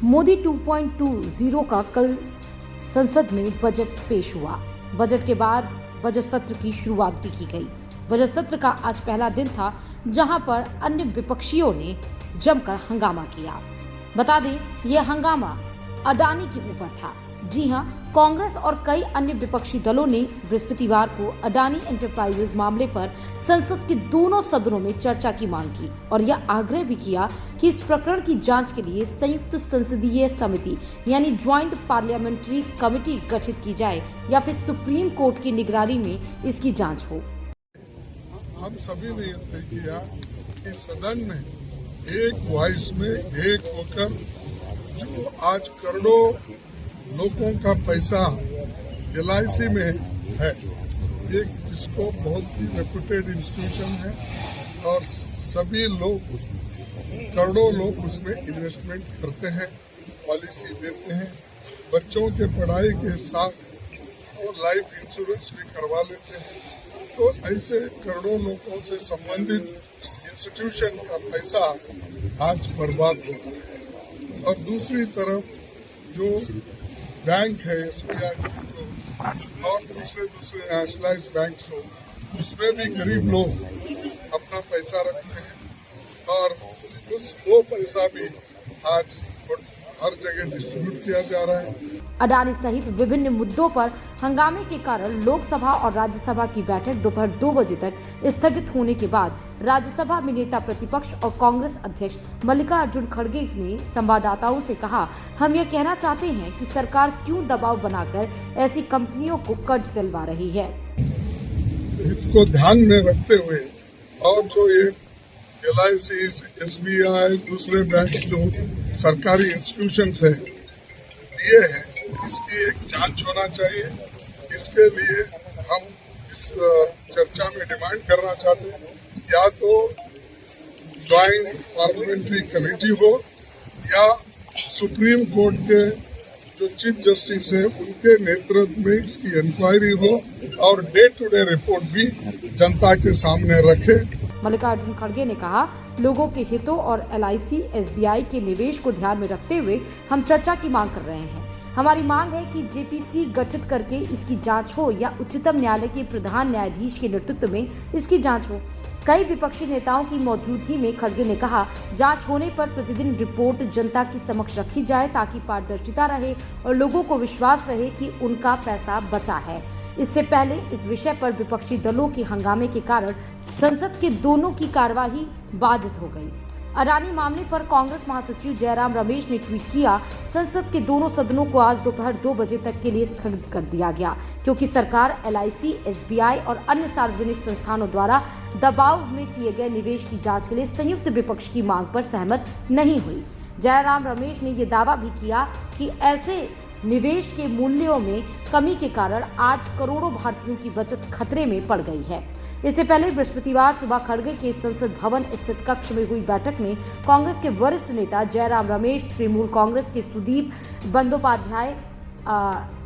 मोदी 2.20 का कल संसद में बजट पेश हुआ। बजट के बाद बजट सत्र की शुरुआत भी की गई। बजट सत्र का आज पहला दिन था, जहां पर अन्य विपक्षियों ने जमकर हंगामा किया। बता दें, यह हंगामा अडानी के ऊपर था। जी हां, कांग्रेस और कई अन्य विपक्षी दलों ने बृहस्पतिवार को अडानी एंटरप्राइजेज मामले पर संसद के दोनों सदनों में चर्चा की मांग की और यह आग्रह भी किया कि इस प्रकरण की जांच के लिए संयुक्त संसदीय समिति यानी ज्वाइंट पार्लियामेंट्री कमेटी गठित की जाए या फिर सुप्रीम कोर्ट की निगरानी में इसकी जांच हो। हम सभी ने तय किया कि सदन में एक वॉइस में एक होकर जो आज करोड़ों लोगों का पैसा LIC में है, एक जिसको बहुत सी रेपुटेड इंस्टीट्यूशन है और सभी लोग करोड़ों लोग उसमें इन्वेस्टमेंट करते हैं, पॉलिसी देते हैं, बच्चों के पढ़ाई के साथ और लाइफ इंश्योरेंस भी करवा लेते हैं। तो ऐसे करोड़ों लोगों से संबंधित इंस्टीट्यूशन का पैसा आज बर्बाद हो गया है। और दूसरी तरफ जो बैंक है SBI और दूसरे नेशनलाइज्ड बैंक हो, उसमें भी गरीब लोग अपना पैसा रखते हैं और वो पैसा भी आज हर जगह डिस्ट्रीब्यूट किया जा रहा है। अडानी सहित विभिन्न मुद्दों पर हंगामे के कारण लोकसभा और राज्यसभा की बैठक दोपहर 2 बजे तक स्थगित होने के बाद राज्यसभा में नेता प्रतिपक्ष और कांग्रेस अध्यक्ष मल्लिकार्जुन खड़गे ने संवाददाताओं से कहा, हम यह कहना चाहते हैं कि सरकार क्यों दबाव बनाकर ऐसी कंपनियों को कर्ज दिलवा रही है। हित को ध्यान में रखते हुए और जो ये LIC, SBI, दूसरे बैंक जो सरकारी इंस्टीट्यूशंस है दिए हैं, इसकी एक जांच होना चाहिए। इसके लिए हम इस चर्चा में डिमांड करना चाहते हैं, या तो ज्वाइंट पार्लियामेंट्री कमेटी हो या सुप्रीम कोर्ट के जो चीफ जस्टिस है उनके नेतृत्व में इसकी इंक्वायरी हो और डे टू डे रिपोर्ट भी जनता के सामने रखे। मल्लिकार्जुन खड़गे ने कहा, लोगों के हितों और LIC, SBI के निवेश को ध्यान में रखते हुए हम चर्चा की मांग कर रहे हैं। हमारी मांग है कि JPC गठित करके इसकी जांच हो या उच्चतम न्यायालय के प्रधान न्यायाधीश के नेतृत्व में इसकी जांच हो। कई विपक्षी नेताओं की मौजूदगी में खड़गे ने कहा, जांच होने पर प्रतिदिन रिपोर्ट जनता के समक्ष रखी जाए ताकि पारदर्शिता रहे और लोगों को विश्वास रहे कि उनका पैसा बचा है। इससे पहले इस विषय पर विपक्षी दलों के हंगामे के कारण संसद के दोनों की कार्यवाही बाधित हो गई। अडानी मामले पर कांग्रेस महासचिव जयराम रमेश ने ट्वीट किया, संसद के दोनों सदनों को आज दोपहर 2 बजे तक के लिए स्थगित कर दिया गया क्योंकि सरकार LIC, SBI और अन्य सार्वजनिक संस्थानों द्वारा दबाव में किए गए निवेश की जांच के लिए संयुक्त विपक्ष की मांग पर सहमत नहीं हुई। जयराम रमेश ने यह दावा भी किया कि ऐसे निवेश के मूल्यों में कमी के कारण आज करोड़ों भारतीयों की बचत खतरे में पड़ गई है। इससे पहले बृहस्पतिवार सुबह खड़गे के संसद भवन स्थित कक्ष में हुई बैठक में कांग्रेस के वरिष्ठ नेता जयराम रमेश, तृणमूल कांग्रेस के सुदीप बंदोपाध्याय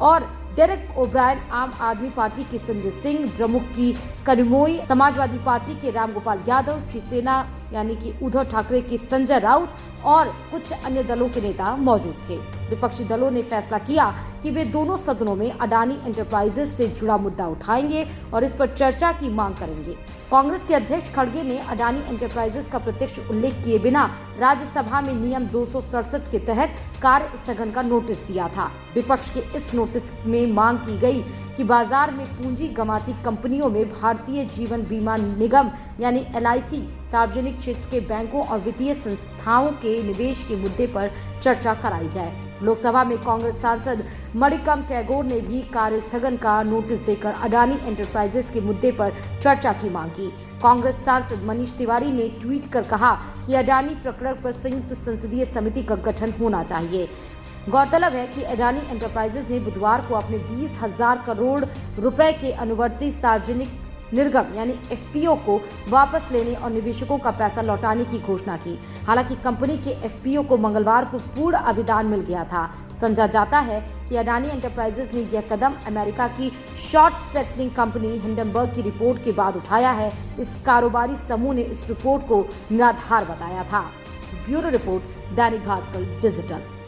और डेरेक ओब्रायन, आम आदमी पार्टी के संजय सिंह, द्रमुक की कनिमोई, समाजवादी पार्टी के रामगोपाल यादव, शिवसेना यानी कि उद्धव ठाकरे के संजय राउत और कुछ अन्य दलों के नेता मौजूद थे। विपक्षी दलों ने फैसला किया कि वे दोनों सदनों में अडानी एंटरप्राइजेज से जुड़ा मुद्दा उठाएंगे और इस पर चर्चा की मांग करेंगे। कांग्रेस के अध्यक्ष खड़गे ने अडानी एंटरप्राइजेज का प्रत्यक्ष उल्लेख किए बिना राज्यसभा में नियम 267 के तहत कार्य स्थगन का नोटिस दिया था। विपक्ष के इस नोटिस में मांग की गई कि बाजार में पूंजी गंवाती कंपनियों में भारतीय जीवन बीमा निगम यानी LIC, सार्वजनिक क्षेत्र के बैंकों और वित्तीय संस्थाओं के निवेश के मुद्दे पर चर्चा कराई जाए। लोकसभा में कांग्रेस सांसद मणिकम टैगोर ने भी कार्य स्थगन का नोटिस देकर अडानी एंटरप्राइजेस के मुद्दे पर चर्चा की मांग की। कांग्रेस सांसद मनीष तिवारी ने ट्वीट कर कहा कि अडानी प्रकरण पर संयुक्त संसदीय समिति का गठन होना चाहिए। गौरतलब है कि अडानी एंटरप्राइजेस ने बुधवार को अपने 20,000 करोड़ रुपए के अनुवर्ती सार्वजनिक निर्गम यानी FPO को वापस लेने और निवेशकों का पैसा लौटाने की घोषणा की। हालांकि कंपनी के FPO को मंगलवार को पूर्ण अभिदान मिल गया था। समझा जाता है कि अडानी एंटरप्राइजेस ने यह कदम अमेरिका की शॉर्ट सेलिंग कंपनी हिंडनबर्ग की रिपोर्ट के बाद उठाया है। इस कारोबारी समूह ने इस रिपोर्ट को निराधार बताया था। Bureau report, Dainik Bhaskar digital.